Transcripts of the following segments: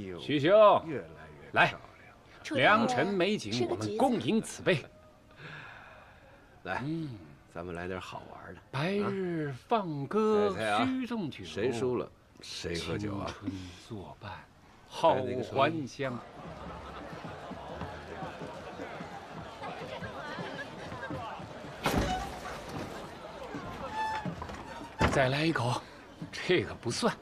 呦，徐兄，越来越来，漂亮。良辰美景，我们共饮此杯。来，咱们来点好玩的。白日放歌猜猜啊须纵酒，谁输了谁喝酒啊？青春作伴，好还乡。再来一口，这个不算。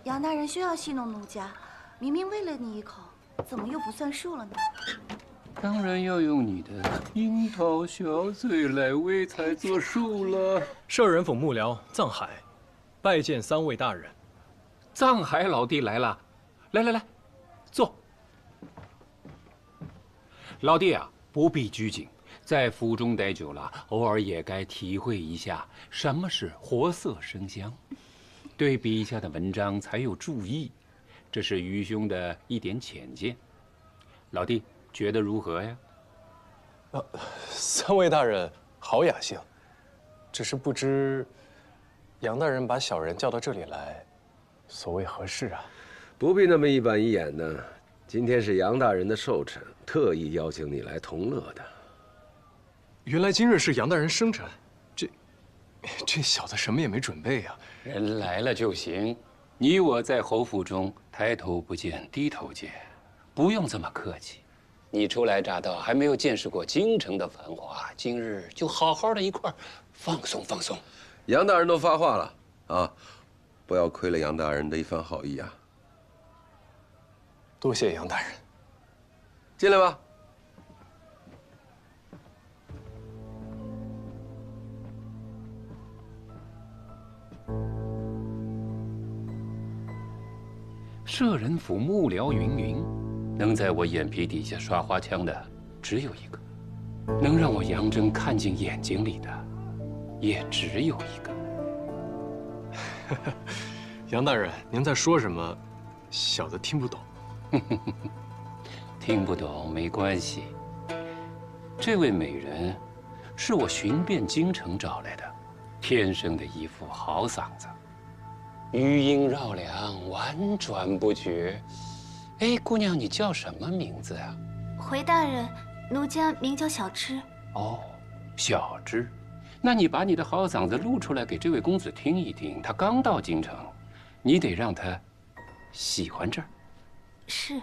杨大人需要戏弄奴家，明明喂了你一口，怎么又不算数了呢？当然要用你的樱桃小嘴来喂才作数了。摄人府幕僚藏海，拜见3位大人。藏海老弟来了，来，坐。老弟啊，不必拘谨，在府中待久了，偶尔也该体会一下什么是活色生香，对笔下的文章才有注意。这是愚兄的一点浅见，老弟觉得如何呀3位大人好雅兴，只是不知杨大人把小人叫到这里来，所谓何事啊？不必那么一板一眼的。今天是杨大人的寿辰，特意邀请你来同乐的。原来今日是杨大人生辰，这小子什么也没准备呀。人来了就行，你我在侯府中抬头不见低头见，不用这么客气。你初来乍到，还没有见识过京城的繁华，今日就好好的一块放松放松。杨大人都发话了啊，不要亏了杨大人的一番好意啊。多谢杨大人。进来吧。摄人府幕僚云云，能在我眼皮底下耍花枪的只有一个，能让我杨真看进眼睛里的也只有一个。杨大人，您在说什么？小的听不懂。听不懂没关系。这位美人是我寻遍京城找来的，天生的一副好嗓子，余音绕梁，婉转不绝。哎，姑娘，你叫什么名字啊？回大人，奴家名叫小芝。哦，小芝，那你把你的好嗓子录出来给这位公子听一听。他刚到京城，你得让他喜欢这儿。是。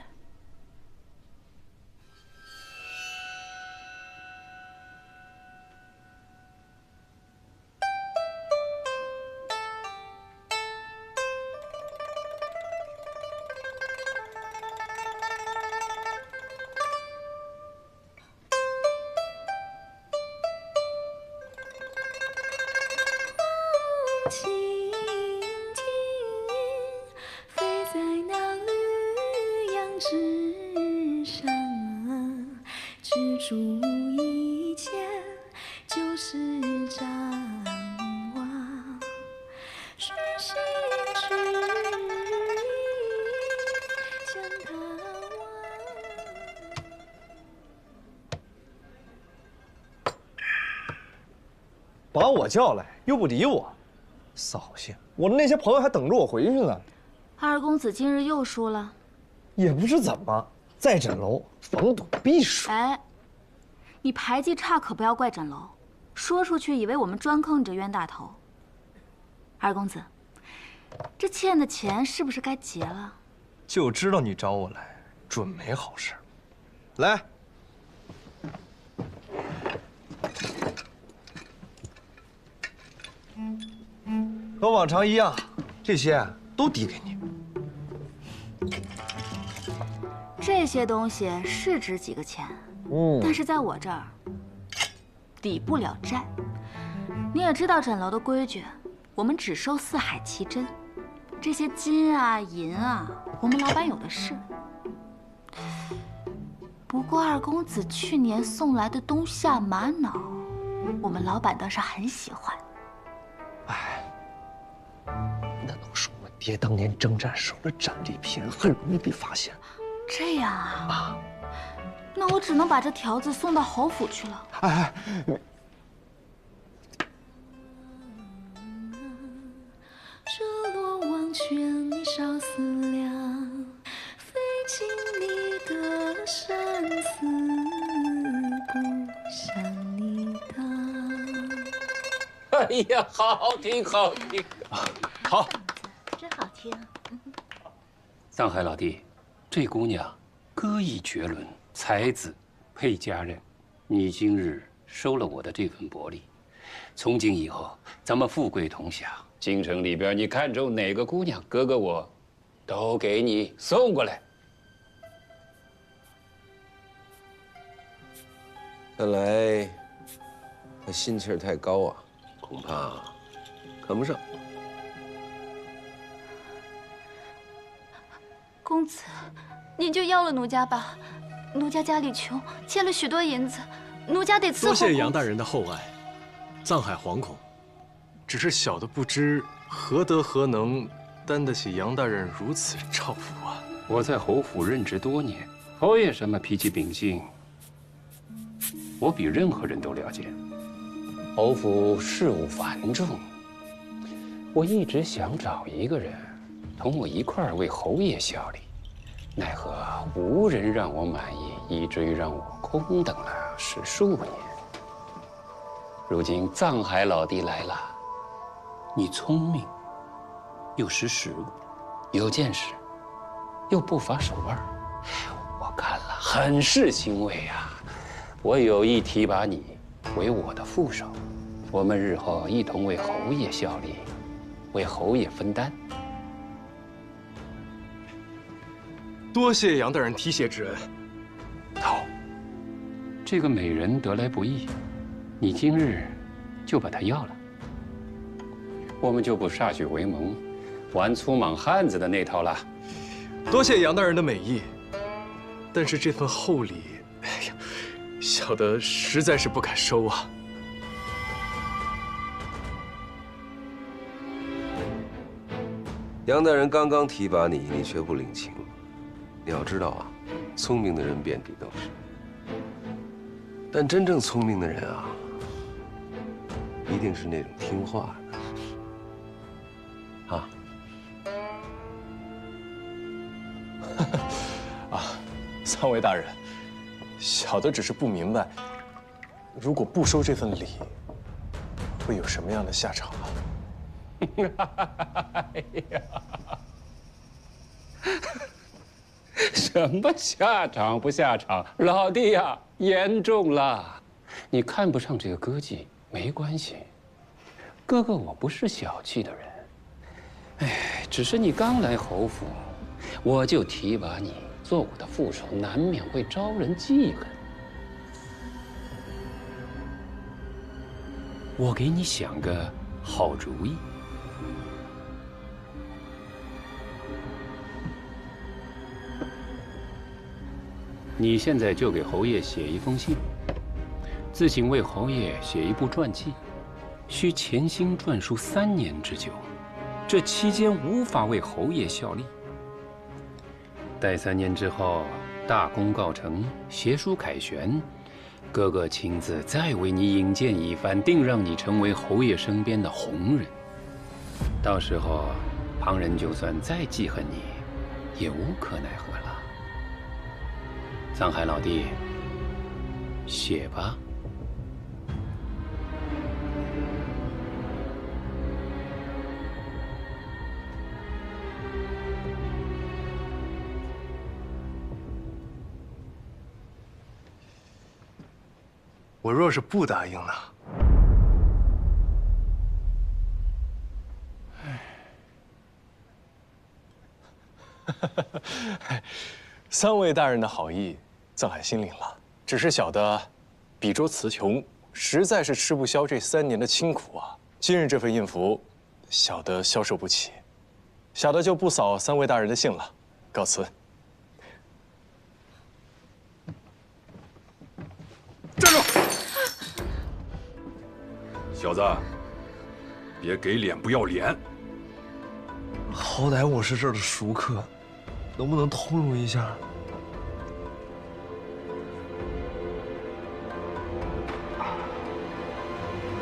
把我叫来又不理我，扫兴！我的那些朋友还等着我回去呢。二公子今日又输了，也不知怎么，在枕楼逢赌必输。哎，你牌技差可不要怪枕楼，说出去以为我们专坑你这冤大头。二公子，这欠的钱是不是该结了？就知道你找我来，准没好事。来。和往常一样，这些都抵给你。这些东西是值几个钱，但是在我这儿抵不了债。你也知道枕楼的规矩，我们只收四海奇珍，这些金啊银啊，我们老板有的是。不过二公子去年送来的东夏玛瑙，我们老板倒是很喜欢。哎，那都是我爹当年征战时候的战利品，很容易被发现。这样啊？那我只能把这条子送到侯府去了。哎，这落黄泉少思量，飞哎呀，好听，好听。好，真好听。藏海老弟，这姑娘歌艺绝伦，才子配佳人。你今日收了我的这份薄礼，从今以后咱们富贵同享。京城里边你看中哪个姑娘，哥哥我都给你送过来。看来他心气儿太高啊，恐怕看不上。公子，您就要了奴家吧。奴家家里穷，欠了许多银子，奴家得伺候。多谢杨大人的厚爱，藏海惶恐。只是小的不知何德何能，担得起杨大人如此照拂啊！我在侯府任职多年，侯爷什么脾气秉性，我比任何人都了解。侯府事务繁重，我一直想找一个人同我一块儿为侯爷效力，奈何无人让我满意，以至于让我空等了10数年。如今藏海老弟来了，你聪明，又识时务，有见识，又不乏手腕，我看了很是欣慰啊！我有意提拔你为我的副手，我们日后一同为侯爷效力，为侯爷分担。多谢杨大人提携之恩。好，这个美人得来不易，你今日就把她要了。我们就不歃血为盟，玩粗莽汉子的那套了。多谢杨大人的美意，但是这份厚礼，哎呀，小的实在是不敢收啊。杨大人刚刚提拔你，你却不领情。你要知道啊，聪明的人遍地都是，但真正聪明的人啊，一定是那种听话的。啊，三位大人，小的只是不明白，如果不收这份礼，会有什么样的下场啊？哎呀，什么下场不下场？老弟呀，严重了！你看不上这个歌妓没关系，哥哥我不是小气的人。哎，只是你刚来侯府，我就提拔你做我的副手，难免会招人记恨。我给你想个好主意。你现在就给侯爷写一封信，自行为侯爷写一部传记，需潜心撰述3年之久。这期间无法为侯爷效力。待3年之后，大功告成，协书凯旋，哥哥亲自再为你引荐一番，定让你成为侯爷身边的红人。到时候，旁人就算再记恨你，也无可奈何了。藏海老弟，写吧。我若是不答应呢？三位大人的好意，藏海心领了。只是小的笔拙词穷，实在是吃不消这3年的清苦啊。今日这份印符，小的消受不起，小的就不扫三位大人的兴了，告辞。站住！小子，别给脸不要脸！好歹我是这儿的熟客，能不能通融一下？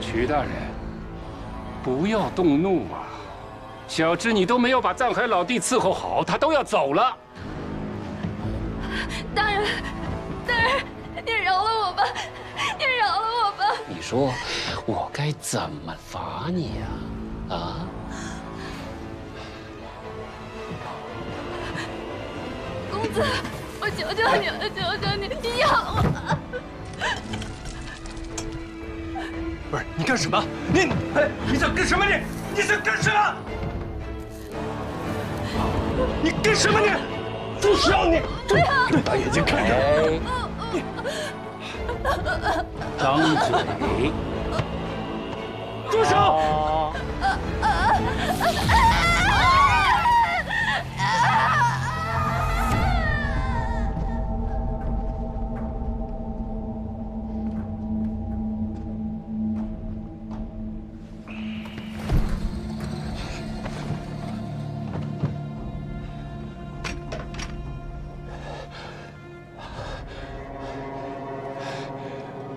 曲大人，不要动怒啊！小智，你都没有把藏海老弟伺候好，他都要走了。大人，大人，你饶了我吧，你饶了我吧！你说，我该怎么罚你呀？啊？公子，我求求你了，求求你，你养我！不是你干什么？你想干什么？你想干什么？你干什么？你就是要你大眼睛看着。张嘴！住手！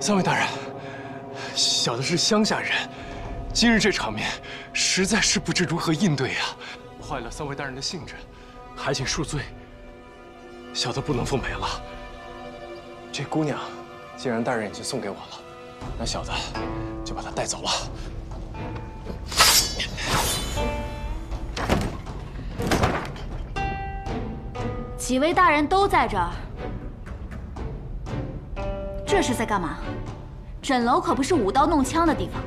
三位大人，小的是乡下人，今日这场面，实在是不知如何应对呀，坏了三位大人的兴致，还请恕罪。小的不能奉陪了。这姑娘，既然大人已经送给我了，那小的就把她带走了。几位大人都在这儿，这是在干嘛？枕楼可不是舞刀弄枪的地方。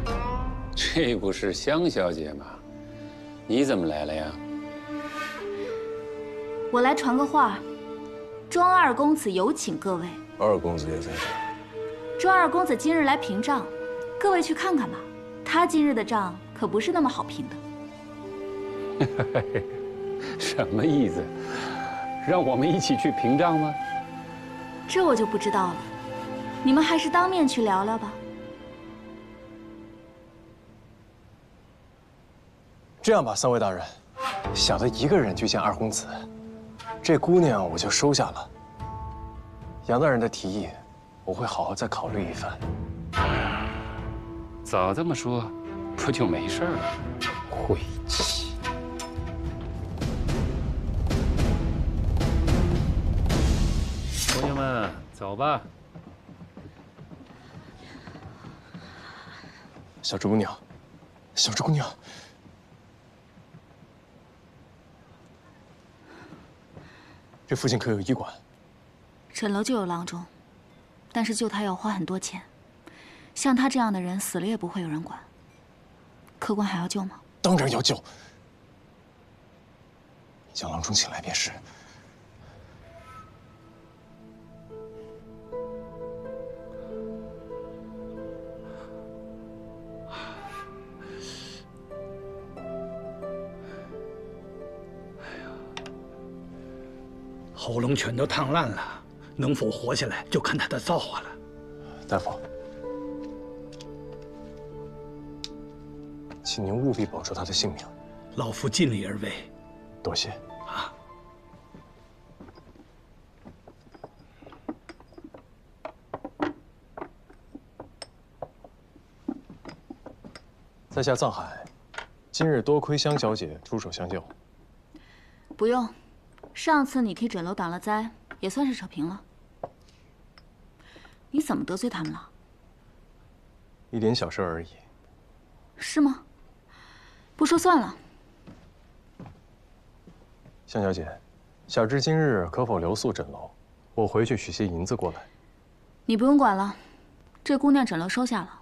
这不是香小姐吗？你怎么来了呀？我来传个话，庄二公子有请各位。二公子也在这儿。庄二公子今日来平账，各位去看看吧。他今日的账可不是那么好平的。什么意思？让我们一起去平账吗？这我就不知道了。你们还是当面去聊聊吧。这样吧，三位大人，小的一个人去见二公子，这姑娘我就收下了。杨大人的提议，我会好好再考虑一番。早这么说，不就没事了？晦气！朋友们，走吧。小猪姑娘，小猪姑娘，这附近可有医馆？枕楼就有郎中，但是救他要花很多钱。像他这样的人死了也不会有人管。客官还要救吗？当然要救。你将郎中请来便是。喉咙全都烫烂了，能否活下来就看他的造化了。大夫，请您务必保住他的性命。老夫尽力而为。多谢。啊。在下藏海，今日多亏香小姐出手相救。不用。上次你替枕楼挡了灾，也算是扯平了。你怎么得罪他们了？一点小事而已。是吗？不说算了。香小姐，小侄今日可否留宿枕楼？我回去取些银子过来。你不用管了，这姑娘枕楼收下了。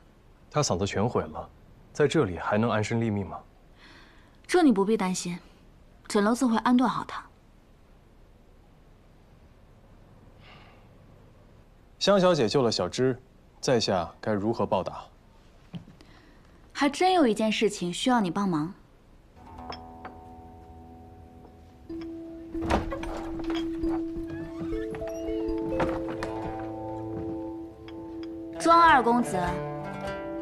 她嗓子全毁了，在这里还能安身立命吗？这你不必担心，枕楼自会安顿好她。香小姐救了小芝，在下该如何报答？还真有一件事情需要你帮忙。庄二公子，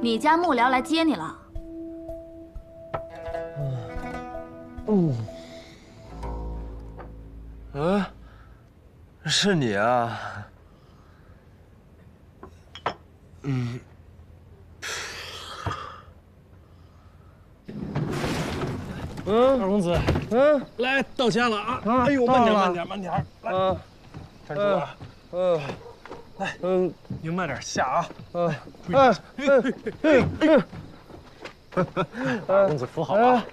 你家幕僚来接你了。是你啊。二公子，来到家了啊！哎呦，慢点，慢点，慢点，来，站住啊！来，您慢点下啊。二公子扶好啊。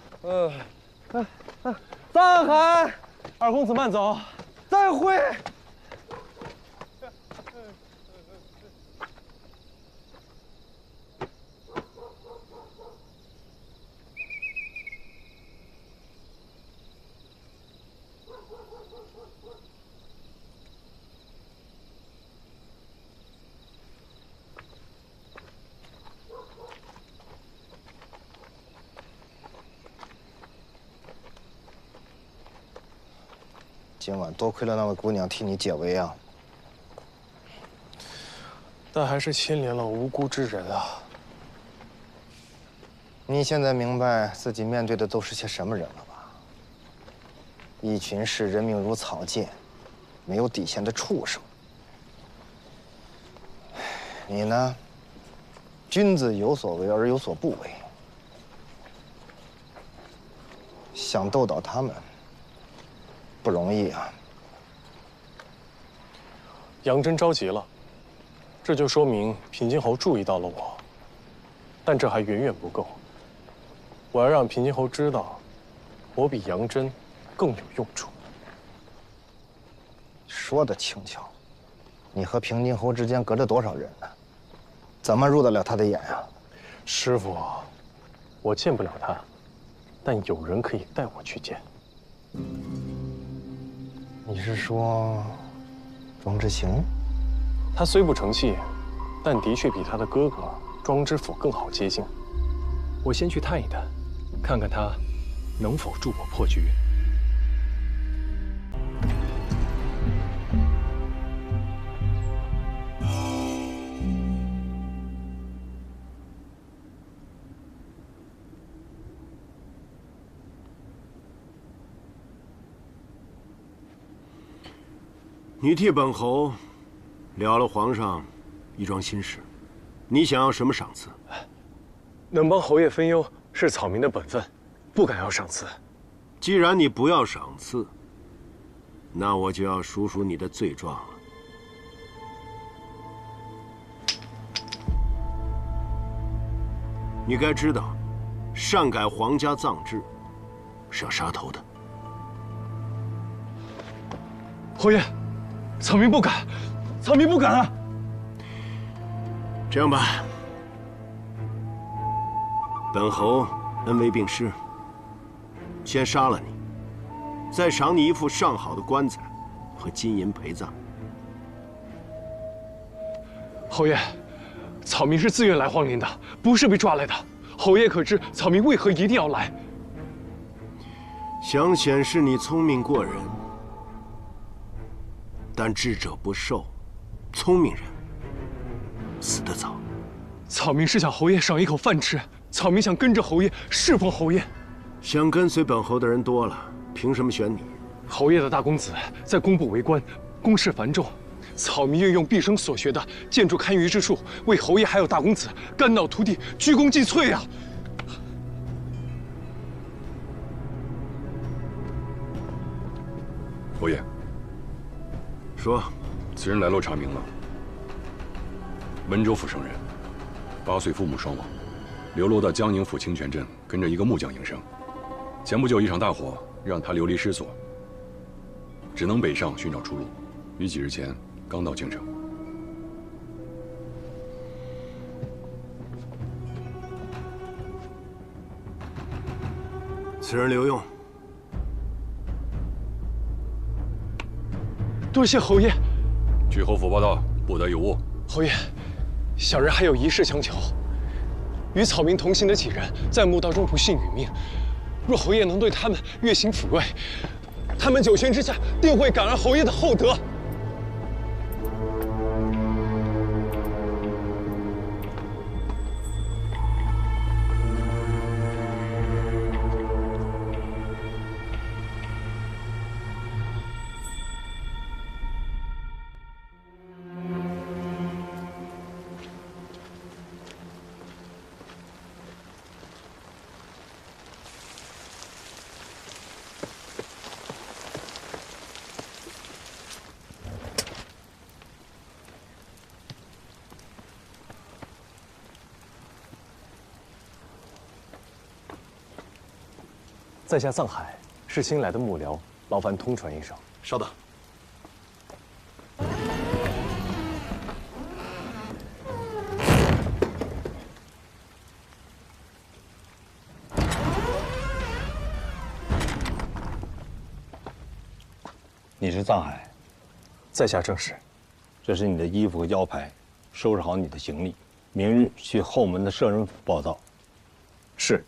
大海，二公子慢走。再会。今晚多亏了那位姑娘替你解围啊！但还是牵连了无辜之人啊！你现在明白自己面对的都是些什么人了吧？一群视人命如草芥、没有底线的畜生。你呢？君子有所为而有所不为，想斗倒他们。 不容易啊！杨真着急了，这就说明平津侯注意到了我，但这还远远不够。我要让平津侯知道，我比杨真更有用处。说的轻巧，你和平津侯之间隔着多少人呢？怎么入得了他的眼啊？师傅，我见不了他，但有人可以带我去见。 你是说，庄之行？他虽不成器，但的确比他的哥哥庄知府更好接近。我先去探一探，看看他能否助我破局。你替本侯了了皇上一桩心事，你想要什么赏赐？能帮侯爷分忧是草民的本分，不敢要赏赐。既然你不要赏赐，那我就要数数你的罪状了。你该知道，擅改皇家葬制是要杀头的。侯爷。 草民不敢，草民不敢啊！这样吧，本侯恩威并施，先杀了你，再赏你一副上好的棺材和金银陪葬。侯爷，草民是自愿来皇陵的，不是被抓来的。侯爷可知草民为何一定要来？想显示你聪明过人。 但智者不寿，聪明人死得早。草民是想侯爷赏一口饭吃，草民想跟着侯爷侍奉侯爷。想跟随本侯的人多了，凭什么选你？侯爷的大公子在工部为官，公事繁重，草民愿用毕生所学的建筑堪舆之术，为侯爷还有大公子肝脑涂地，鞠躬尽瘁啊！侯爷。 说，此人来路查明了，温州府生人，8岁父母双亡，流落到江宁府清泉镇，跟着一个木匠营生。前不久一场大火让他流离失所，只能北上寻找出路。于几日前刚到京城。此人留用。 多谢侯爷。去侯府报道，不得有误。侯爷，小人还有一事相求。与草民同行的几人在墓道中不幸殒命，若侯爷能对他们月行抚慰，他们九泉之下定会感恩侯爷的厚德。在下藏海，是新来的幕僚，劳烦通传一声。稍等。你是藏海，在下正是。这是你的衣服和腰牌，收拾好你的行李，明日去后门的摄人府报到。是。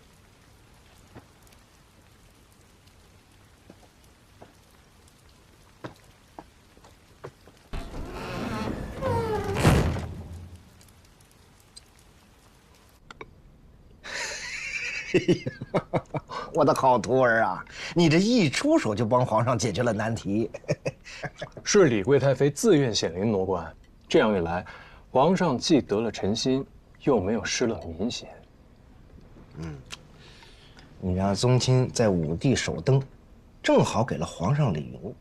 我的好徒儿啊，你这一出手就帮皇上解决了难题。是李贵太妃自愿显灵挪冠，这样一来，皇上既得了臣心，又没有失了民心。你让宗亲在武帝首登，正好给了皇上理由；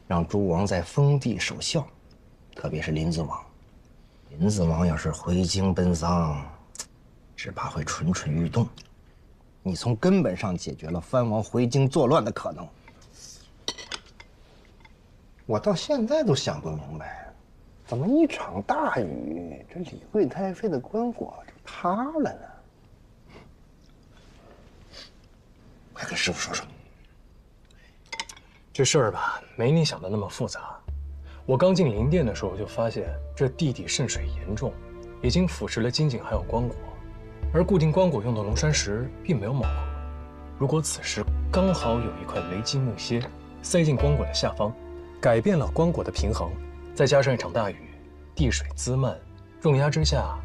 让诸王在封地守孝，特别是林子王。林子王要是回京奔丧，只怕会蠢蠢欲动。你从根本上解决了藩王回京作乱的可能。我到现在都想不明白，怎么一场大雨，这李贵太妃的棺椁就塌了呢？快跟师傅说说。这事儿吧，没你想的那么复杂。我刚进灵殿的时候就发现，这地底渗水严重，已经腐蚀了金井还有棺椁。而固定棺椁用的龙山石并没有饱和，如果此时刚好有一块雷击木楔塞进棺椁的下方，改变了棺椁的平衡，再加上一场大雨，地水滋漫，重压之下，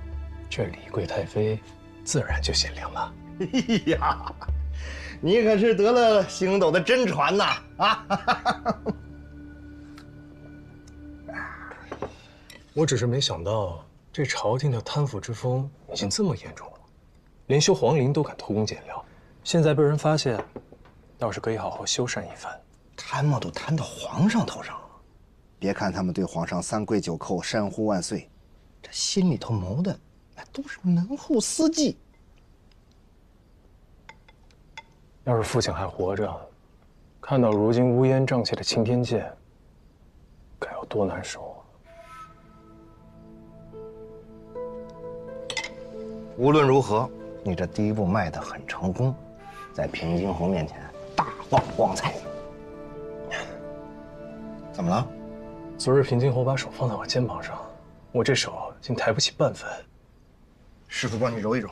这李贵太妃自然就显灵了。哎呀，你可是得了星斗的真传呐！啊！我只是没想到，这朝廷的贪腐之风已经这么严重了。连修皇陵都敢偷工减料，现在被人发现，倒是可以好好修缮一番。贪墨都贪到皇上头上了，别看他们对皇上三跪九叩、山呼万岁，这心里头谋的那都是门户私计。要是父亲还活着，看到如今乌烟瘴气的青天剑，该有多难受啊！无论如何，你这第一步迈得很成功，在平津侯面前大放光彩。怎么了？昨日平津侯把手放在我肩膀上，我这手竟抬不起半分。师傅帮你揉一揉。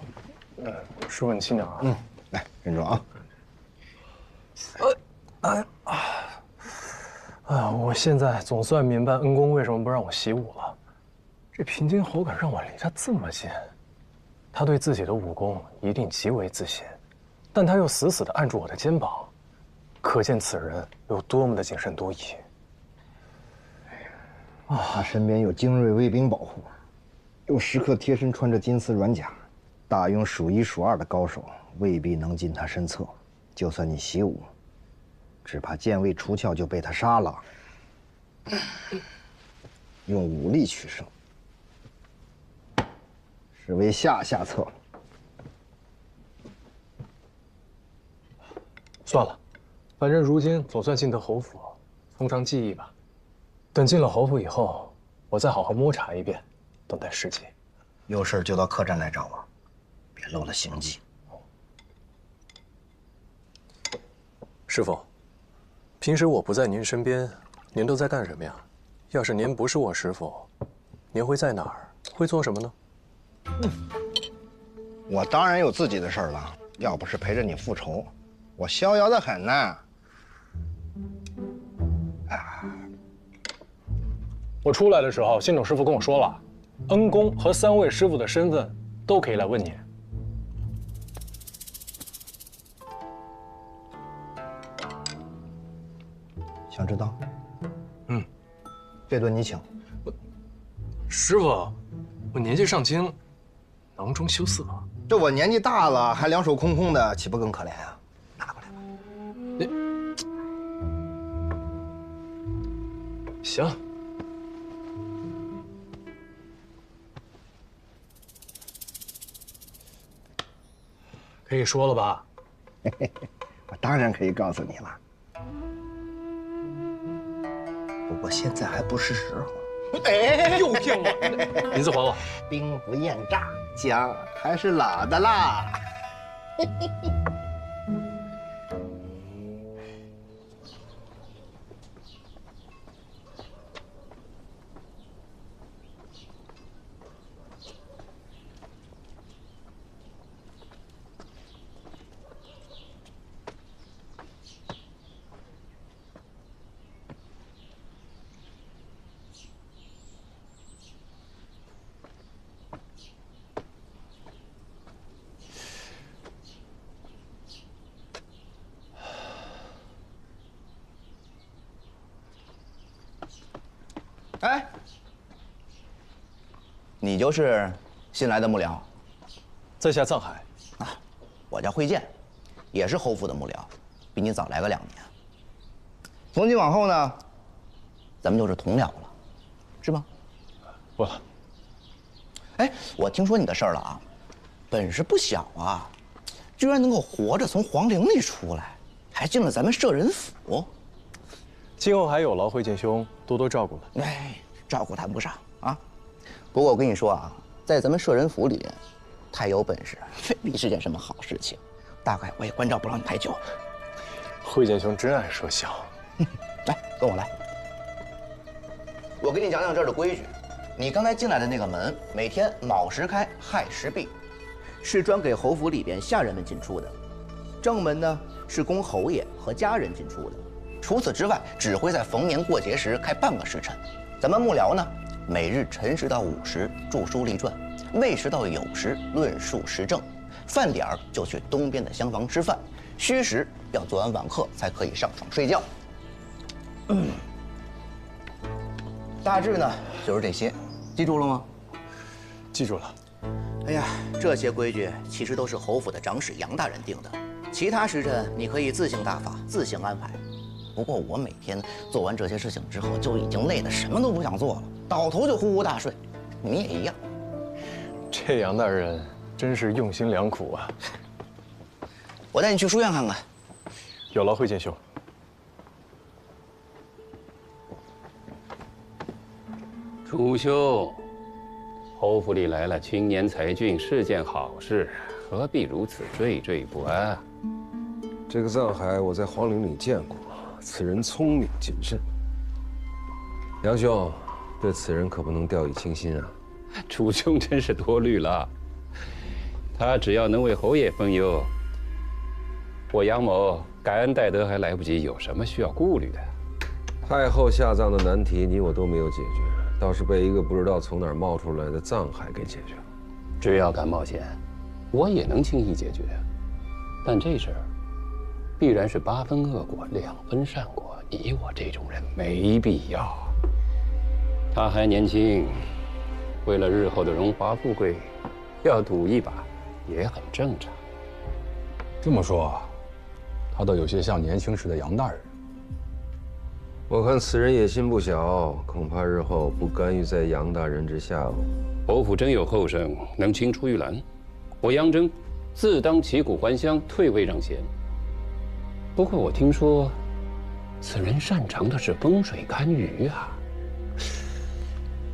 师傅你轻点啊。来，认真啊。我现在总算明白恩公为什么不让我习武了。这平津侯敢让我离他这么近，他对自己的武功一定极为自信，但他又死死地按住我的肩膀，可见此人有多么的谨慎多疑。他身边有精锐卫兵保护，又时刻贴身穿着金丝软甲，大庸数一数二的高手未必能进他身侧。就算你习武，只怕剑未出鞘就被他杀了。用武力取胜，是为下策。算了，反正如今总算进得侯府，从长计议吧。等进了侯府以后，我再好好摸查一遍，等待时机。有事就到客栈来找我，别漏了行迹。师傅，平时我不在您身边，您都在干什么呀？要是您不是我师傅，您会在哪儿？会做什么呢？我当然有自己的事儿了，要不是陪着你复仇，我逍遥得很呢。我出来的时候，信董师傅跟我说了，恩公和3位师傅的身份都可以来问你。想知道？这顿你请。师傅，我年纪尚轻，囊中羞涩。这我年纪大了，还两手空空的，岂不更可怜啊？拿过来吧。行。可以说了吧？我当然可以告诉你了。不过现在还不是时候。哎，又骗我！银子还我。兵不厌诈，姜还是老的辣。哎，你就是新来的幕僚？在下藏海。啊，我叫慧剑，也是侯府的幕僚，比你早来个2年。从今往后呢，咱们就是同僚了，是吗？不。哎，我听说你的事儿了啊，本事不小啊，居然能够活着从皇陵里出来，还进了咱们摄人府。今后还有劳慧剑兄多多照顾了。哎，照顾谈不上啊。不过我跟你说啊，在咱们摄人府里，太有本事未必是件什么好事情。大概我也关照不了你太久。慧剑兄真爱说笑。来，跟我来。我给你讲讲这儿的规矩。你刚才进来的那个门，每天卯时开，亥时闭，是专给侯府里边下人们进出的。正门呢，是供侯爷和家人进出的。除此之外，只会在逢年过节时开半个时辰。咱们幕僚呢，每日辰时到午时著书立传，未时到酉时论述时政，饭点儿就去东边的厢房吃饭，戌时要做完晚课才可以上床睡觉。大致呢就是这些，记住了吗？记住了。哎呀，这些规矩其实都是侯府的长史杨大人定的，其他时辰你可以自行大法，自行安排。不过我每天做完这些事情之后，就已经累得什么都不想做了，倒头就呼呼大睡。你也一样。这杨大人真是用心良苦啊！我带你去书院看看。有劳慧剑兄。楚兄，侯府里来了青年才俊是件好事，何必如此惴惴不安？这个藏海我在皇陵里见过，此人聪明谨慎。杨兄，对此人可不能掉以轻心啊！楚兄真是多虑了，他只要能为侯爷分忧，我杨某感恩戴德还来不及，有什么需要顾虑的？太后下葬的难题，你我都没有解决。倒是被一个不知道从哪儿冒出来的藏海给解决了。只要敢冒险，我也能轻易解决。但这事儿必然是8分恶果2分善果，你我这种人没必要。他还年轻，为了日后的荣华富贵，要赌一把也很正常。这么说，他倒有些像年轻时的杨大人。我看此人野心不小，恐怕日后不甘于在杨大人之下哦。侯府真有后生能青出玉兰，我杨真自当旗鼓还乡，退位让贤。不过我听说，此人擅长的是风水堪舆啊。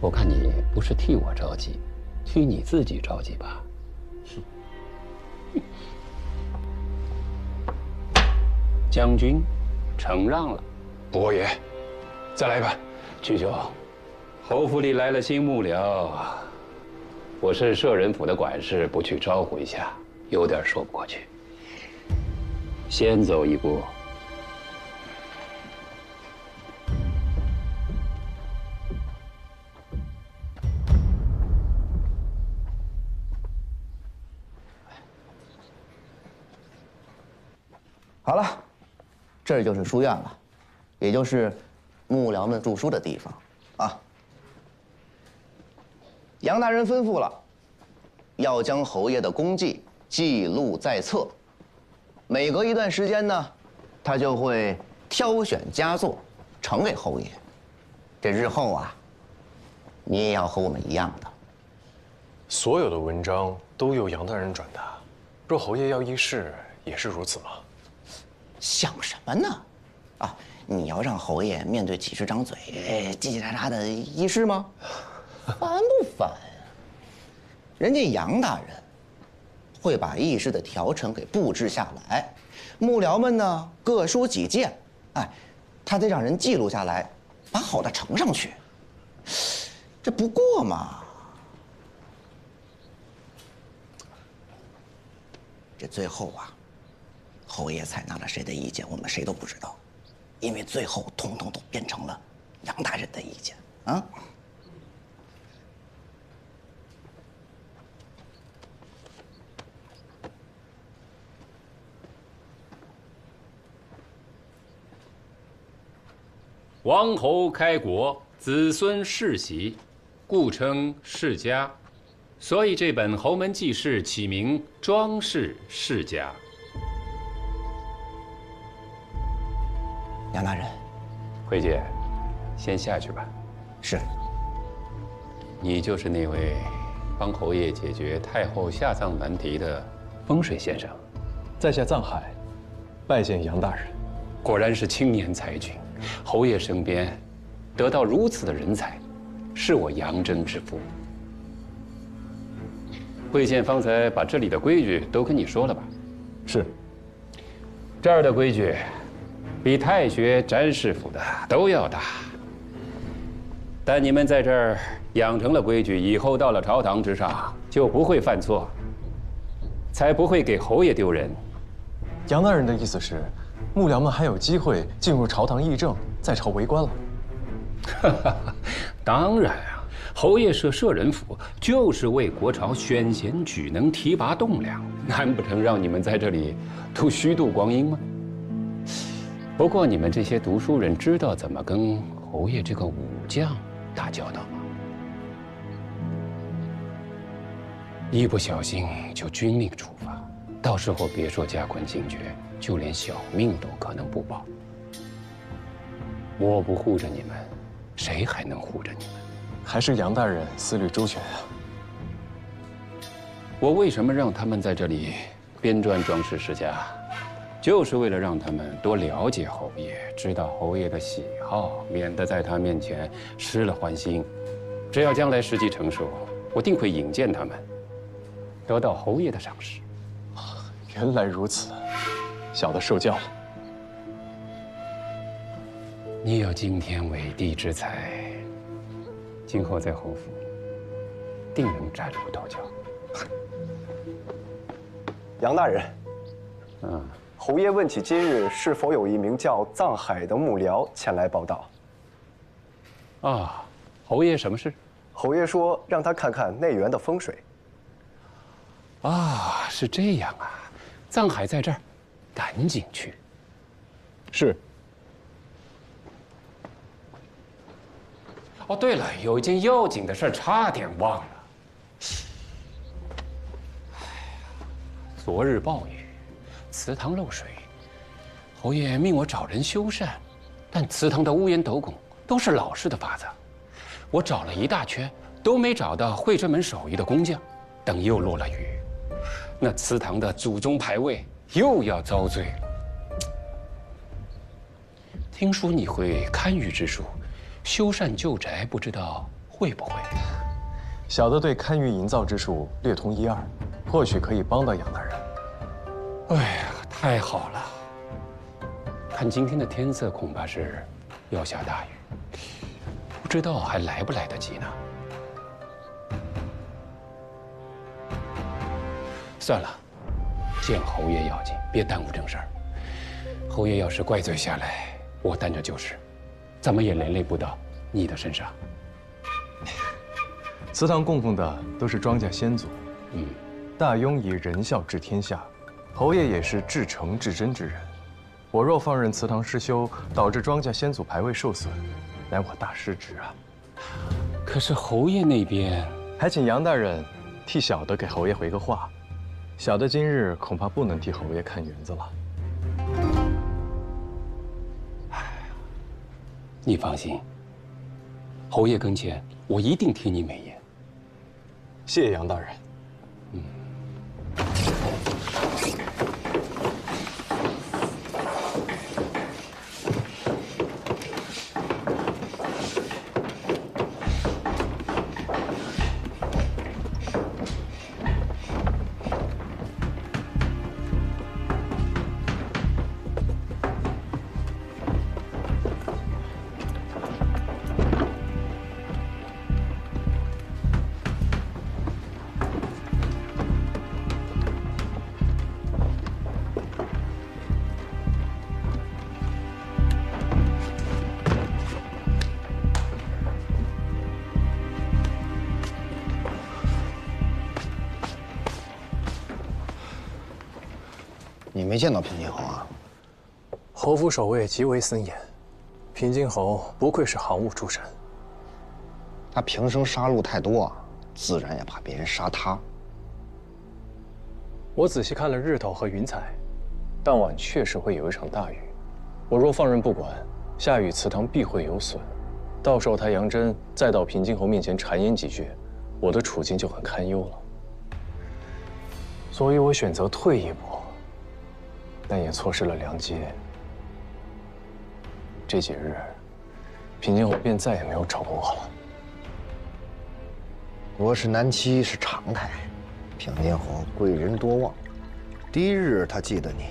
我看你不是替我着急，替你自己着急吧。将军，承让了。伯爷，再来一盘。曲兄，侯府里来了新幕僚，我是摄人府的管事，不去招呼一下，有点说不过去。先走一步。好了，这就是书院了。也就是幕僚们著书的地方啊。杨大人吩咐了，要将侯爷的功绩记录在册。每隔一段时间呢，他就会挑选佳作呈给侯爷。这日后啊，你也要和我们一样的。所有的文章都由杨大人转达，若侯爷要议事，也是如此吗？想什么呢？啊，你要让侯爷面对几十张嘴，叽叽喳喳的议事吗？烦不烦呀？人家杨大人会把议事的条程给布置下来，幕僚们呢各抒己见，哎，他得让人记录下来，把好的呈上去。这不过嘛。这最后啊，侯爷采纳了谁的意见，我们谁都不知道，因为最后统统都变成了杨大人的意见啊。王侯开国，子孙世袭，故称世家。所以这本《侯门记事》起名《庄氏世家》。杨大人，慧姐，先下去吧。是。你就是那位帮侯爷解决太后下葬难题的风水先生。在下藏海，拜见杨大人。果然是青年才俊，侯爷身边得到如此的人才，是我杨真之福。慧县方才把这里的规矩都跟你说了吧？是。这儿的规矩，比太学、詹师傅的都要大。但你们在这儿养成了规矩，以后到了朝堂之上就不会犯错，才不会给侯爷丢人。杨大人的意思是，幕僚们还有机会进入朝堂议政，在朝为官了。当然啊。侯爷设舍人府，就是为国朝选贤举能、提拔栋梁，难不成让你们在这里都虚度光阴吗？不过你们这些读书人知道怎么跟侯爷这个武将打交道吗？一不小心就军令处罚，到时候别说加官进爵，就连小命都可能不保。我不护着你们，谁还能护着你们？还是杨大人思虑周全啊！我为什么让他们在这里编撰《庄氏世家》，就是为了让他们多了解侯爷，知道侯爷的喜好，免得在他面前失了欢心。只要将来时机成熟，我定会引荐他们，得到侯爷的赏识。原来如此，小的受教了。你有惊天伟地之才。今后在侯府，定能崭露头角。杨大人，侯爷问起今日是否有一名叫藏海的幕僚前来报道。啊，侯爷什么事？侯爷说让他看看内园的风水。啊，是这样啊，藏海在这儿，赶紧去。是。哦，对了，有一件要紧的事差点忘了。昨日暴雨，祠堂漏水，侯爷命我找人修缮，但祠堂的屋檐斗拱都是老式的法子，我找了一大圈都没找到会这门手艺的工匠。等又落了雨，那祠堂的祖宗牌位又要遭罪了。听说你会堪舆之术。修缮旧宅，不知道会不会？小的对堪舆营造之术略通一二，或许可以帮到杨大人。哎呀，太好了！看今天的天色，恐怕是要下大雨，不知道还来不来得及呢。算了，见侯爷要紧，别耽误正事儿。侯爷要是怪罪下来，我担着就是。怎么也连累不到你的身上。祠堂供奉的都是庄稼先祖，大庸以仁孝治天下，侯爷也是至诚至真之人。我若放任祠堂失修，导致庄稼先祖牌位受损，乃我大失职啊。可是侯爷那边，还请杨大人替小的给侯爷回个话，小的今日恐怕不能替侯爷看园子了。你放心，侯爷跟前我一定听你美言。谢谢杨大人。你没见到平津侯啊？侯府守卫极为森严，平津侯不愧是行务出身。他平生杀戮太多，自然也怕别人杀他。我仔细看了日头和云彩，当晚确实会有一场大雨。我若放任不管，下雨祠堂必会有损。到时候他杨真再到平津侯面前谗言几句，我的处境就很堪忧了。所以我选择退一步，但也错失了良机。这几日，平津侯便再也没有找过我了。国事难期是常态，平津侯贵人多望。第一日他记得你，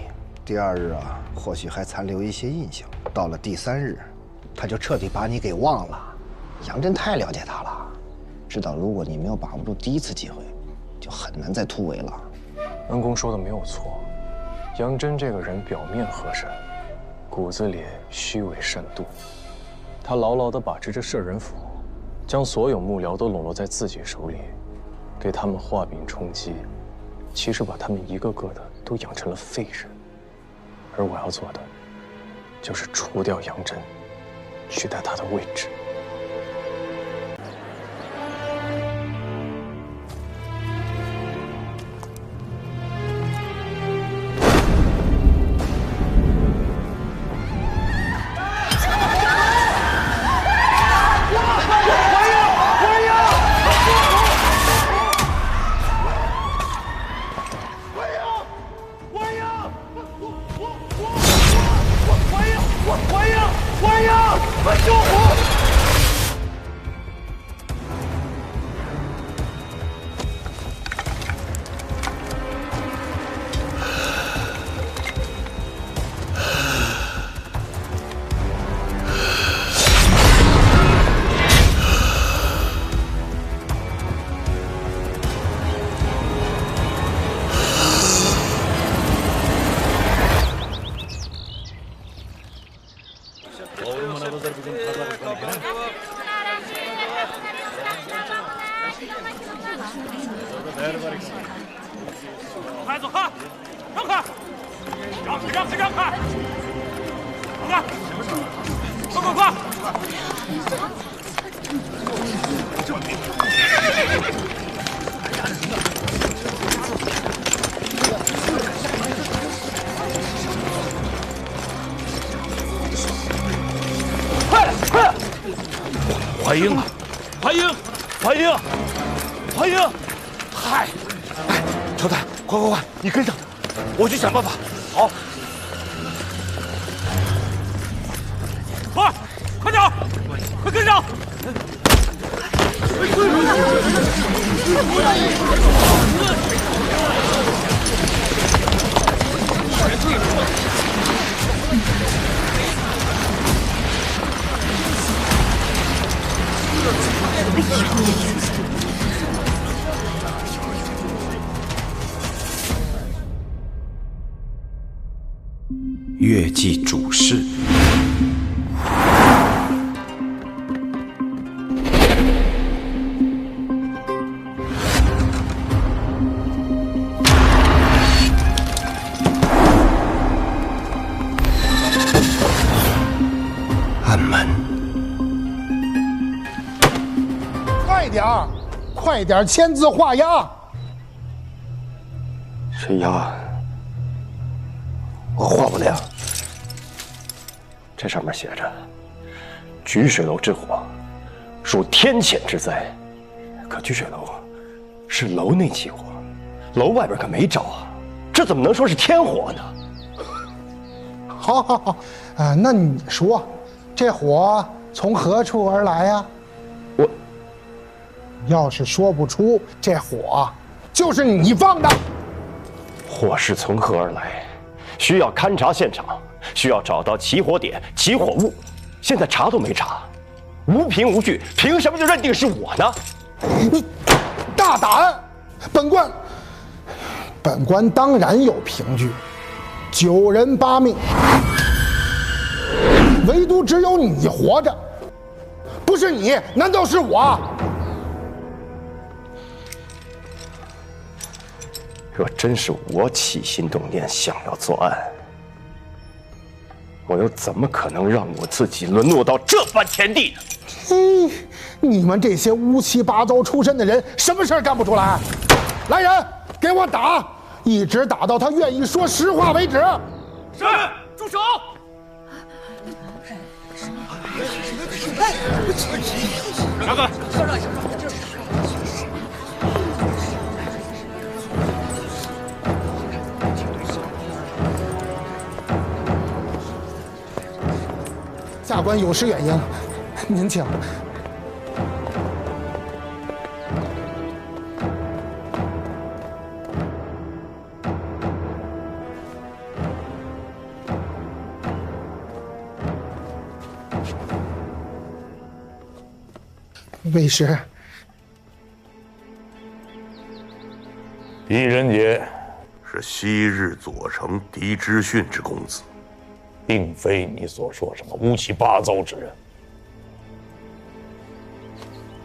第二日啊，或许还残留一些印象。到了第三日，他就彻底把你给忘了。杨真太了解他了，知道如果你没有把握住第一次机会，就很难再突围了。恩公说的没有错，杨真这个人表面和善，骨子里虚伪善妒。他牢牢地把持着摄人府，将所有幕僚都笼络在自己手里，给他们画饼充饥，其实把他们一个个的都养成了废人。而我要做的，就是除掉杨真，取代他的位置。走开，让开，让开，让开，让开，让开，快快快！快！怀英啊！怀英！怀英！怀英！嗨！哎，乔丹，快，你跟上，我去想办法。好。快点，快跟上！月季主事。暗门。快点签字画押。这押我画不了。这上面写着：“菊水楼之火，属天谴之灾。”可菊水楼是楼内起火，楼外边可没着啊，这怎么能说是天火呢？好，那你说，这火从何处而来呀？我要是说不出，这火就是你放的。火是从何而来？需要勘察现场，需要找到起火点、起火物。现在查都没查，无凭无据，凭什么就认定是我呢？你大胆！本官当然有凭据，9人8命，唯独只有你活着，不是你，难道是我？若真是我起心动念想要作案，我又怎么可能让我自己沦落到这般田地呢？嘿，你们这些乌七八糟出身的人，什么事儿干不出来？来人，给我打，一直打到他愿意说实话为止。是，住手！让开！下官有失远迎，您请。卫师，狄仁杰是昔日左丞狄知训之公子，并非你所说什么乌七八糟之人。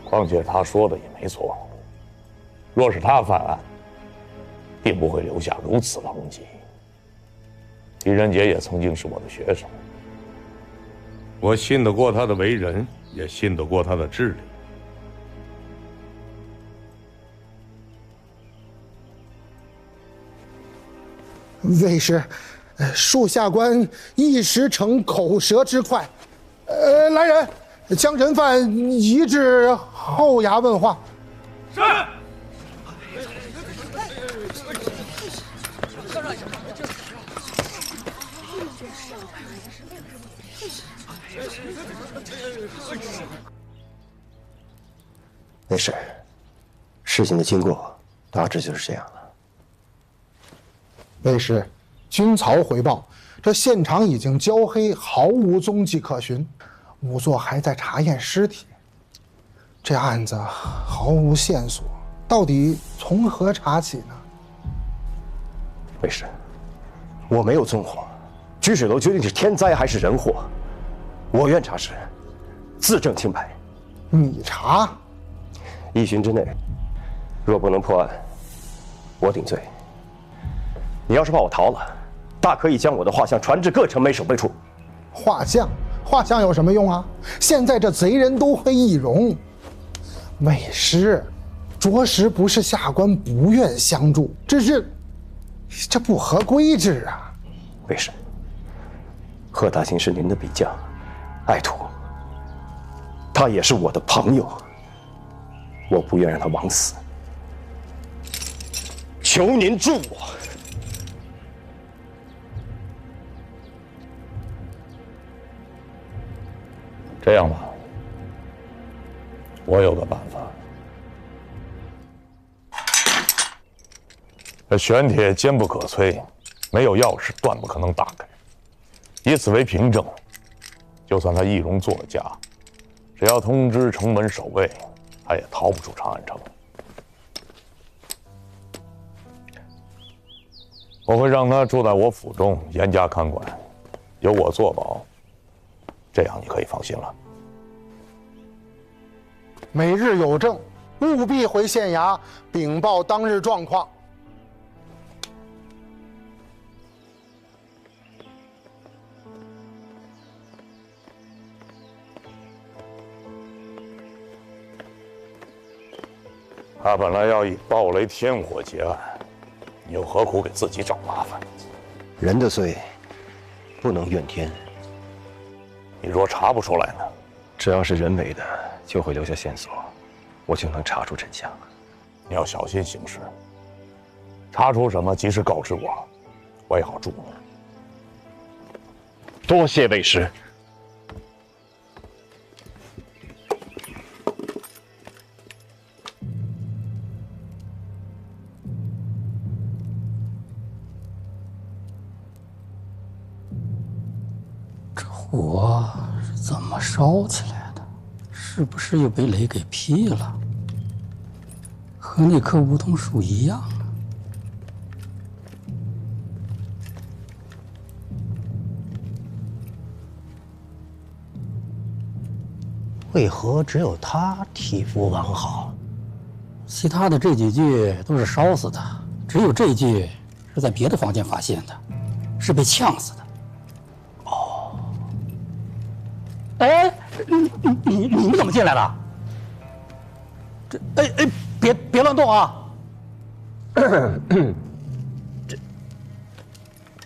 况且他说的也没错，若是他犯案，定不会留下如此狼藉。狄仁杰也曾经是我的学生，我信得过他的为人，也信得过他的智力。卫师，恕下官一时逞口舌之快。来人，将人犯移至后衙问话。是。没事，事情的经过大致就是这样了。卫师，军曹回报，这现场已经焦黑，毫无踪迹可寻。仵作还在查验尸体，这案子毫无线索，到底从何查起呢？卫师，我没有纵火，居水楼究竟是天灾还是人祸？我愿查实，自证清白。你查，1旬之内，若不能破案，我顶罪。你要是怕我逃了，大可以将我的画像传至各城门守备处。画像有什么用啊？现在这贼人都会易容。卫师，着实不是下官不愿相助，只是这不合规制啊。卫师，贺大兴是您的笔将、爱徒，他也是我的朋友，我不愿让他枉死，求您助我。这样吧，我有个办法。这玄铁坚不可摧，没有钥匙断不可能打开。以此为凭证，就算他易容作假，只要通知城门守卫，他也逃不出长安城。我会让他住在我府中，严加看管，有我作保。这样你可以放心了。每日有证，务必回县衙禀报当日状况。他本来要以暴雷天火结案，你又何苦给自己找麻烦？人的罪，不能怨天。你若查不出来呢？只要是人为的，就会留下线索，我就能查出真相。你要小心行事，查出什么及时告知我，我也好助你。多谢卫师。火是怎么烧起来的？是不是又被雷给劈了？和那棵梧桐树一样啊。为何只有他体肤完好？其他的这几具都是烧死的，只有这一具是在别的房间发现的，是被呛死的。哦，哎，你们怎么进来了？这别乱动啊！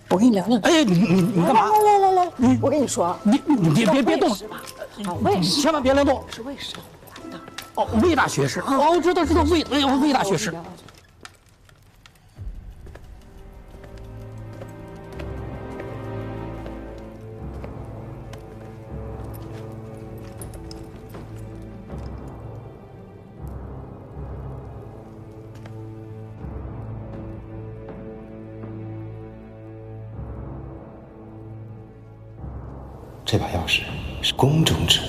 我跟你聊聊。哎，你干嘛？来，我跟你说，你别动！为什么？千万别乱动！是为什么来的？哦，魏大学士。哦，知道魏大学士。这把钥匙是宫中之物。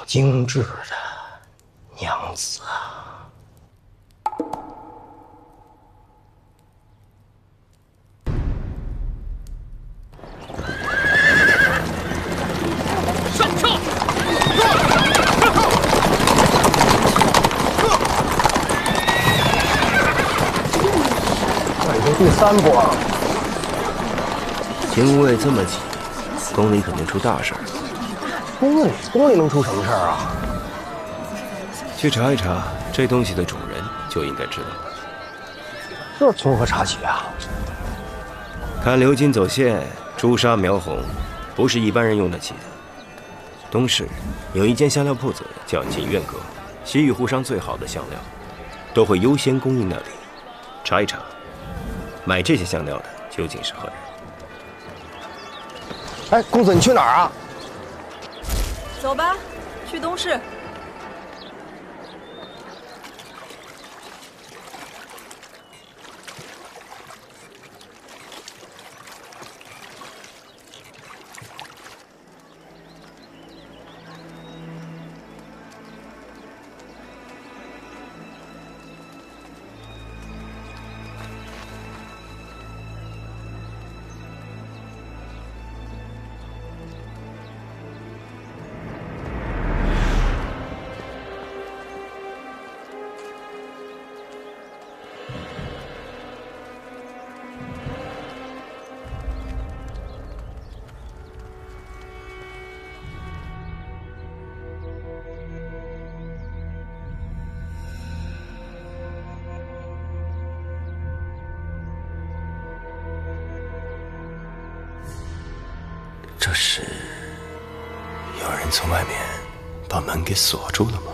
精致的娘子啊！上车！这已经第3波了。警务卫这么急，宫里肯定出大事儿。宫里能出什么事儿啊？去查一查，这东西的主人就应该知道。这从何查起啊？看流金走线，朱砂描红，不是一般人用得起的。东市有一间香料铺子叫锦苑阁，西域沪上最好的香料，都会优先供应那里。查一查，买这些香料的究竟是何人？哎，公子，你去哪儿啊？走吧，去东市。这是有人从外面把门给锁住了吗？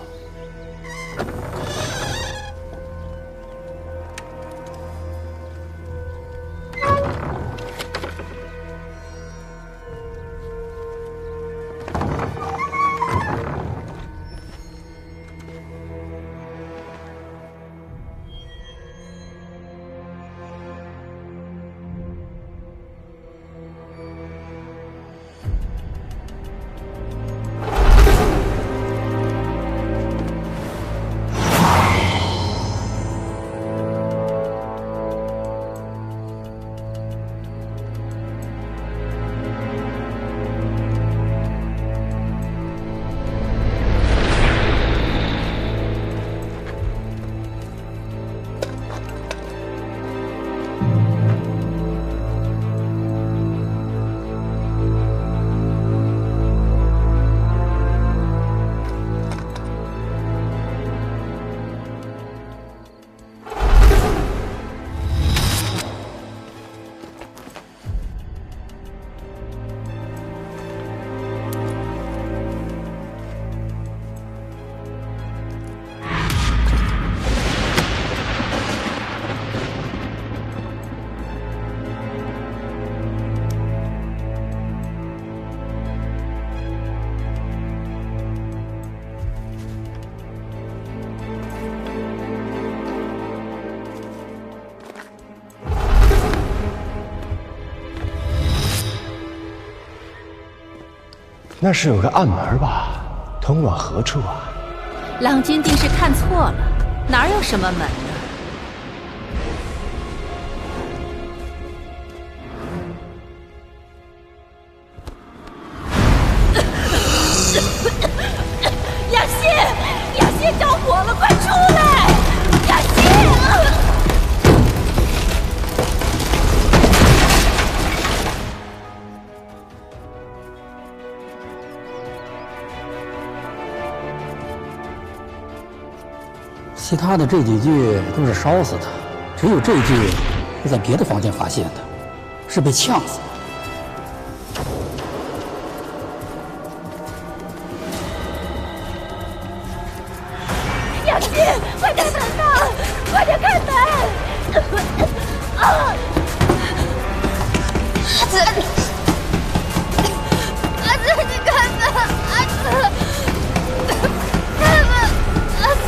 那是有个暗门吧？通往何处啊？郎君定是看错了，哪有什么门呢？雅欣，雅欣着火了，快出来！雅欣！其他的这几具都是烧死的，只有这具是在别的房间发现的，是被呛死的。雅欣，快开门呐！快点开门！啊！阿紫，阿紫，你开门！阿紫，开门！阿紫。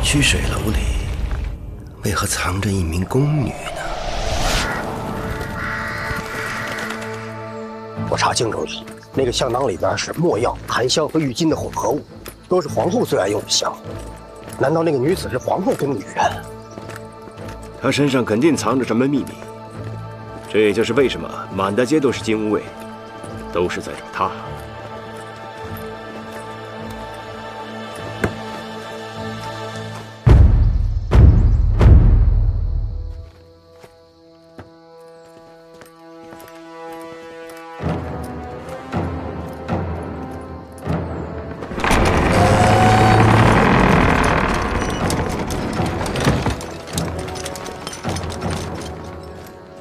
曲水楼里为何藏着一名宫女呢？我查清楚了，那个香囊里边是墨药、檀香和郁金的混合物，都是皇后最爱用的香。难道那个女子是皇后宫女人？她身上肯定藏着什么秘密，这也就是为什么满大街都是金乌卫，都是在找她。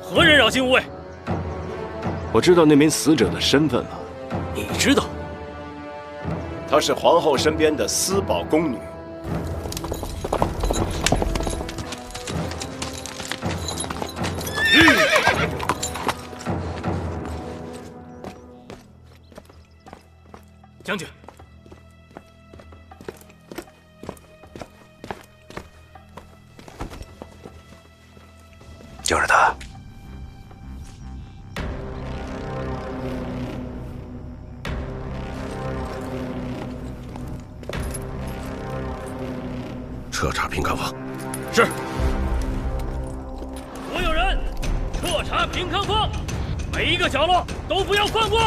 何人扰金无畏？我知道那名死者的身份了。你知道？她是皇后身边的私保宫女。将军，就是他。彻查平康坊。是。所有人，彻查平康坊，每一个角落都不要放过。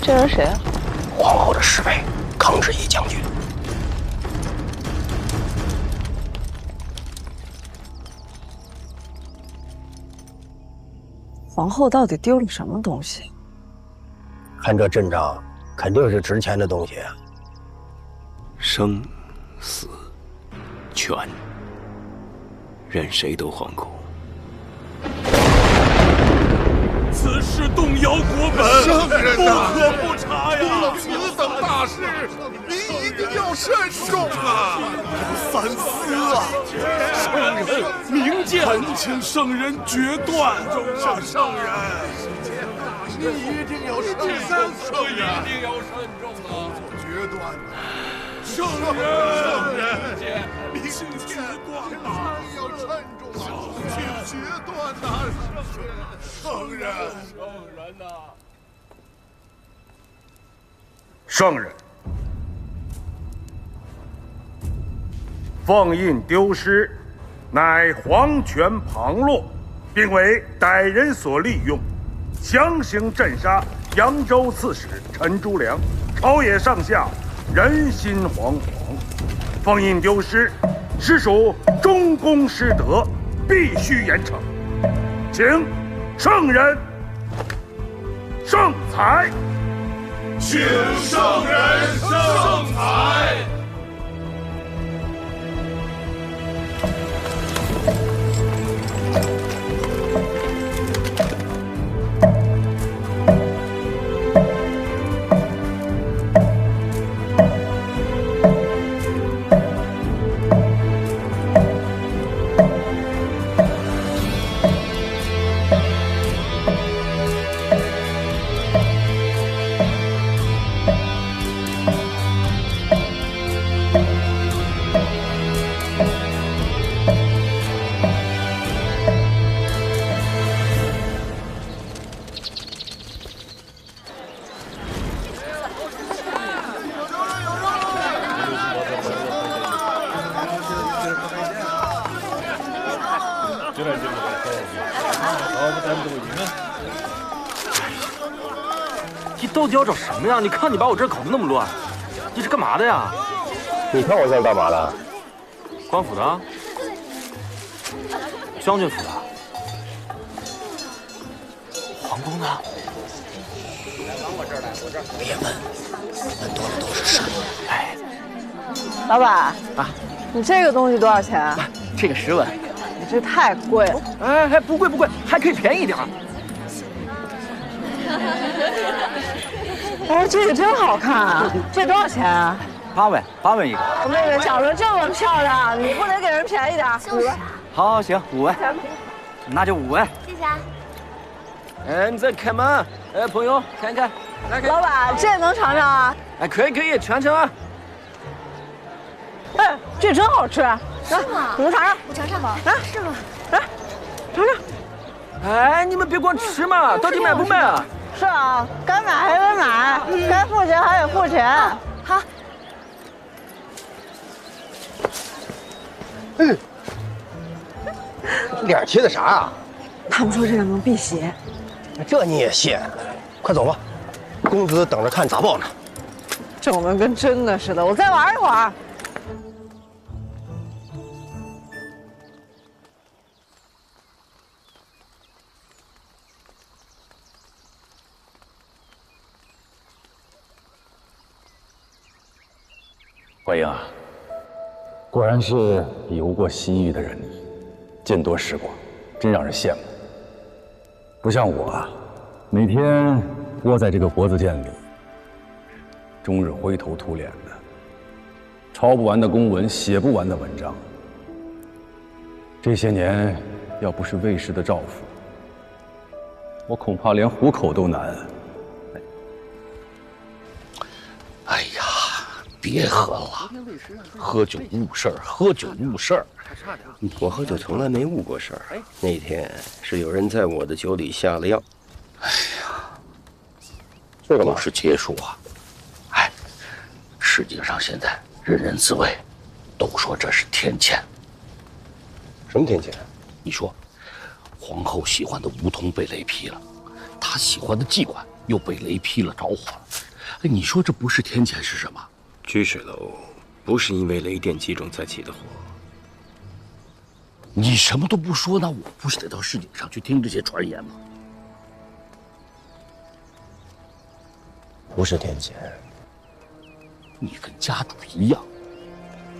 这人谁啊？皇后的侍卫，康志毅将军。皇后到底丢了什么东西？看这阵仗，肯定是值钱的东西啊。生、死、权，任谁都惶恐。此事动摇国本，圣人呐，不可不查呀！出了此等大事，您一定要慎重啊！三思啊！圣人明鉴，恳请圣人决断。圣人，你一定要慎重，圣人一定要慎重啊！决断！圣人，明鉴决断呐！要慎重啊！请决断呐！圣人，呐！圣人，凤印丢失，乃皇权旁落，并为歹人所利用，强行镇杀扬州刺史陈珠良，朝野上下人心惶惶。凤印丢失，实属中宫失德，必须严惩。请圣人圣裁。请圣人圣裁。你到底要找什么呀？你看你把我这儿搞得那么乱，你是干嘛的呀？你看我在干嘛的？官府的？将军府的？皇宫的？别问，问多了都是事。哎，老板啊，你这个东西多少钱啊？这个10文。你这太贵了。哎，不贵不贵，还可以便宜点。哎，这个真好看啊！这多少钱啊？8文一个。妹妹长得这么漂亮，你不能给人便宜点？5文。好，行，5文。那就5文。谢谢啊。哎，你在开门？哎，朋友，看一看。老板，这能尝尝啊？哎，可以，尝尝啊。哎，这真好吃。是吗？你们尝尝。我尝尝吧。来，是吗？来，尝尝。哎，你们别光吃嘛，到底买不买啊？是啊，该买还得买，该付钱还得付钱。好。脸贴的啥啊？他们说这个能辟邪。这你也信？快走吧，公子等着看咋报呢。整的跟真的似的，我再玩一会儿。怀英啊，果然是游过西域的人，见多识广，真让人羡慕。不像我啊，每天窝在这个国子监里，终日灰头土脸的，抄不完的公文，写不完的文章。这些年，要不是卫士的照拂，我恐怕连糊口都难。哎呀！别喝了，喝酒误事儿，喝酒误事儿。我喝酒从来没误过事儿。那天是有人在我的酒里下了药。哎呀，这个都是劫数啊！哎，世界上现在人人自危，都说这是天谴。什么天谴？你说，皇后喜欢的梧桐被雷劈了，她喜欢的妓馆又被雷劈了，着火了。哎，你说这不是天谴是什么？居水楼不是因为雷电击中才起的火。你什么都不说，那我不是得到市井上去听这些传言吗？不是天谴。你跟家主一样，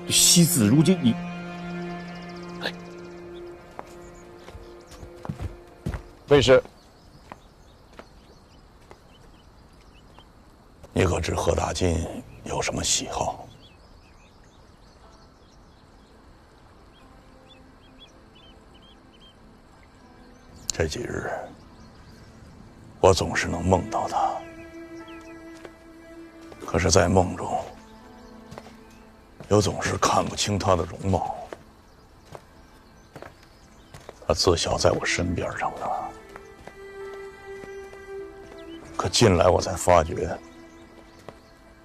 惜字如金。哎，卫士，你可知贺大金有什么喜好？这几日，我总是能梦到他，可是，在梦中，又总是看不清他的容貌。他自小在我身边长大，可近来我才发觉，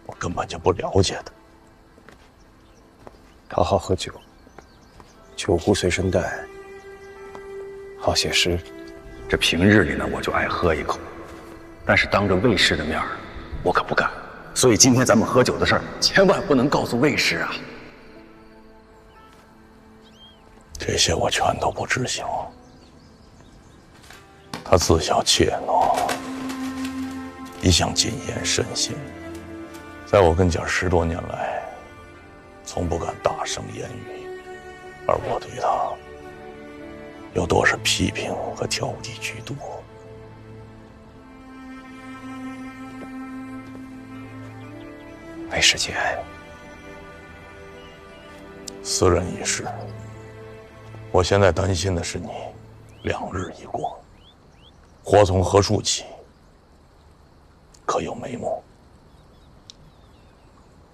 我根本就不了解他。他好喝酒，酒壶随身带，好写诗。这平日里呢，我就爱喝一口，但是当着卫士的面儿，我可不敢。所以今天咱们喝酒的事儿，千万不能告诉卫士啊。这些我全都不知晓。他自小怯懦，一向谨言慎行，在我跟前10多年来，从不敢大声言语，而我对他又多是批评和挑剔居多。卫士节哀。私人一事，我现在担心的是你2日一过，火从何处起？可有眉目？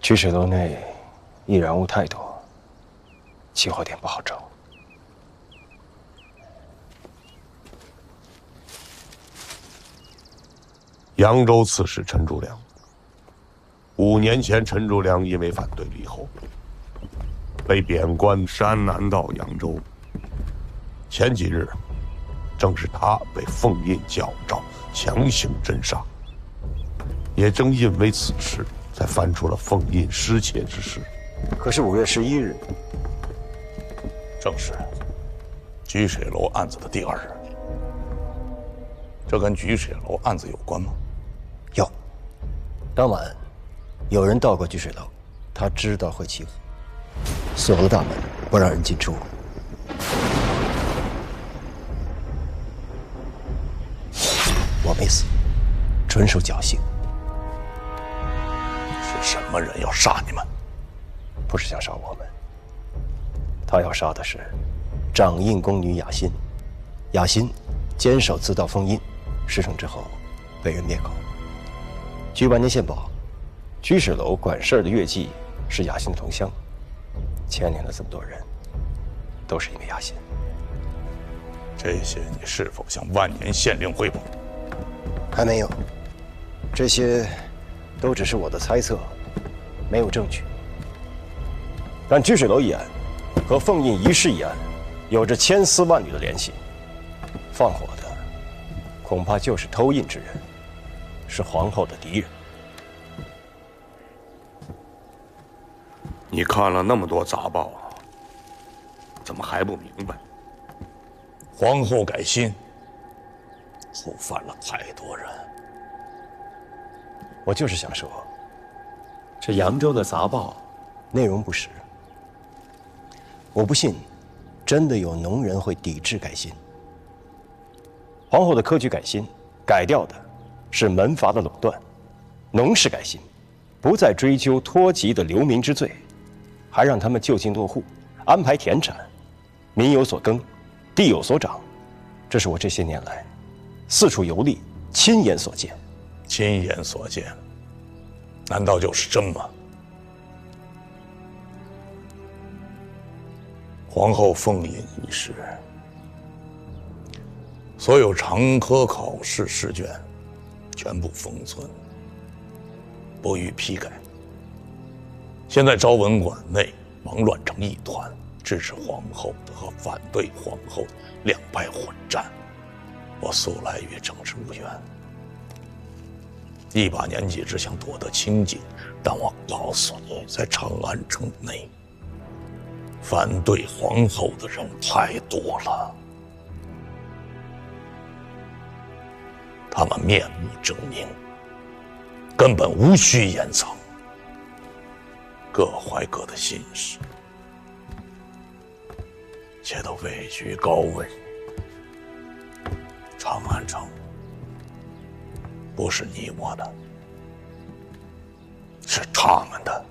居水楼内易燃物太多，起火点不好找。扬州刺史陈竹良，5年前陈竹良因为反对李后，被贬官山南道扬州。前几日，正是他被封印教召，强行镇杀。也正因为此事，才翻出了封印失窃之事。可是5月11日，正是菊水楼案子的第2日。这跟菊水楼案子有关吗？有。当晚，有人到过菊水楼，他知道会起火，锁了大门，不让人进出。我没死，纯属侥幸。是什么人要杀你们？不是想杀我们，他要杀的是掌印宫女雅欣。雅欣坚守自盗封印，事成之后被人灭口。据万年线报，居士楼管事儿的乐伎是雅欣的同乡，牵连了这么多人，都是因为雅欣。这些你是否向万年县令汇报？还没有，这些都只是我的猜测，没有证据。但居水楼一案和凤印遗失一案有着千丝万缕的联系，放火的恐怕就是偷印之人，是皇后的敌人。你看了那么多杂报，怎么还不明白？皇后改心，触犯了太多人。我就是想说，这扬州的杂报内容不实，我不信真的有农人会抵制改新。皇后的科举改新改掉的是门阀的垄断，农事改新不再追究脱籍的流民之罪，还让他们就近落户，安排田产，民有所耕，地有所长。这是我这些年来四处游历亲眼所见。亲眼所见，难道就是真吗？皇后凤印一事，所有常科考试试卷全部封存，不予批改。现在昭文馆内忙乱成一团，支持皇后的和反对皇后的两派混战。我素来与政治无缘，一把年纪只想躲得清静，但我告诉你，在长安城内，反对皇后的人太多了，他们面目狰狞，根本无需掩藏，各怀各的心事，且都位居高位。长安城不是你我的，是他们的。